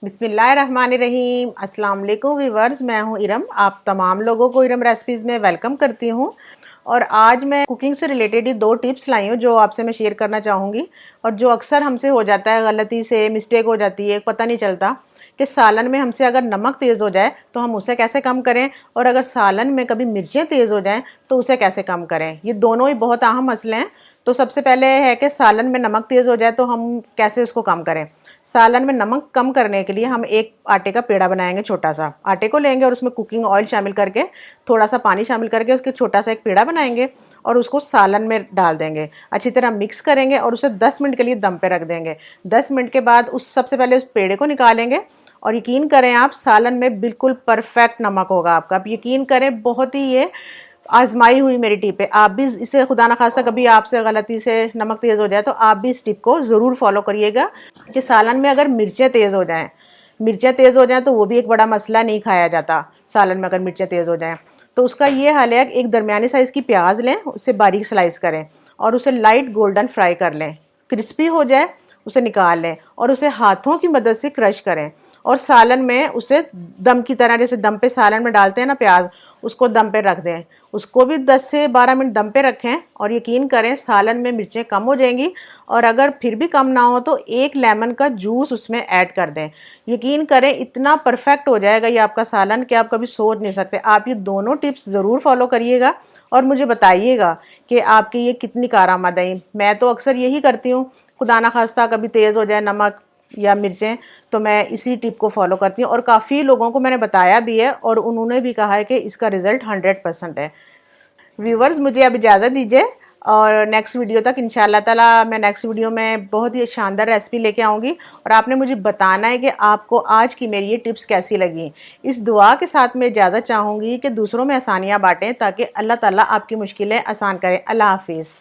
बिस्मिल्लाहिर्रहमानिर्रहीम। अस्सलाम वालेकुम व्यूअर्स, मैं हूं इरम। आप तमाम लोगों को इरम रेसिपीज़ में वेलकम करती हूं। और आज मैं कुकिंग से रिलेटेड ही 2 टिप्स लाई हूं जो आपसे मैं शेयर करना चाहूँगी। और जो अक्सर हमसे हो जाता है, गलती से मिस्टेक हो जाती है, पता नहीं चलता कि सालन में हमसे अगर नमक तेज़ हो जाए तो हम उसे कैसे कम करें, और अगर सालन में कभी मिर्चें तेज़ हो जाएँ तो उसे कैसे कम करें। ये दोनों ही बहुत अहम मसले हैं। तो सबसे पहले है कि सालन में नमक तेज़ हो जाए तो हम कैसे उसको कम करें। सालन में नमक कम करने के लिए हम एक आटे का पेड़ा बनाएंगे। छोटा सा आटे को लेंगे और उसमें कुकिंग ऑयल शामिल करके, थोड़ा सा पानी शामिल करके उसके छोटा सा एक पेड़ा बनाएंगे और उसको सालन में डाल देंगे। अच्छी तरह मिक्स करेंगे और उसे 10 मिनट के लिए दम पे रख देंगे। 10 मिनट के बाद उस सबसे पहले उस पेड़े को निकालेंगे और यकीन करें आप, सालन में बिल्कुल परफेक्ट नमक होगा आपका। आप यकीन करें, बहुत ही ये आजमाई हुई मेरी टिप है। आप भी इसे, खुदा ना खास्ता कभी आपसे गलती से नमक तेज़ हो जाए तो आप भी इस टिप को ज़रूर फॉलो करिएगा कि सालन में अगर मिर्चें तेज़ हो जाएं, तो वो भी एक बड़ा मसला, नहीं खाया जाता सालन में अगर मिर्चें तेज़ हो जाएं। तो उसका ये हाल है, एक दरमियानी साइज़ की प्याज लें, उसे बारीक स्लाइस करें और उसे लाइट गोल्डन फ्राई कर लें। क्रिस्पी हो जाए उसे निकाल लें और उसे हाथों की मदद से क्रश करें और सालन में उसे दम की तरह, जैसे दम पे सालन में डालते हैं ना प्याज, उसको दम पे रख दें। उसको भी 10 से 12 मिनट दम पे रखें और यकीन करें सालन में मिर्चें कम हो जाएंगी। और अगर फिर भी कम ना हो तो एक लेमन का जूस उसमें ऐड कर दें। यकीन करें, इतना परफेक्ट हो जाएगा ये आपका सालन कि आप कभी सोच नहीं सकते। आप ये दोनों टिप्स ज़रूर फॉलो करिएगा और मुझे बताइएगा कि आपकी ये कितनी कारआमद आई। मैं तो अक्सर यही करती हूँ, खुदा ना खास्ता कभी तेज़ हो जाए नमक या मिर्चें तो मैं इसी टिप को फॉलो करती हूँ और काफ़ी लोगों को मैंने बताया भी है और उन्होंने भी कहा है कि इसका रिजल्ट 100% है। व्यूवर्स, मुझे अब इजाज़त दीजिए और नेक्स्ट वीडियो तक इंशाल्लाह ताला मैं नेक्स्ट वीडियो में बहुत ही शानदार रेसिपी लेके आऊँगी और आपने मुझे बताना है कि आपको आज की मेरी ये टिप्स कैसी लगी। इस दुआ के साथ मैं इजाज़त चाहूँगी कि दूसरों में आसानियाँ बांटें ताकि अल्लाह ताला आपकी मुश्किलें आसान करें। अल्लाह हाफिज़।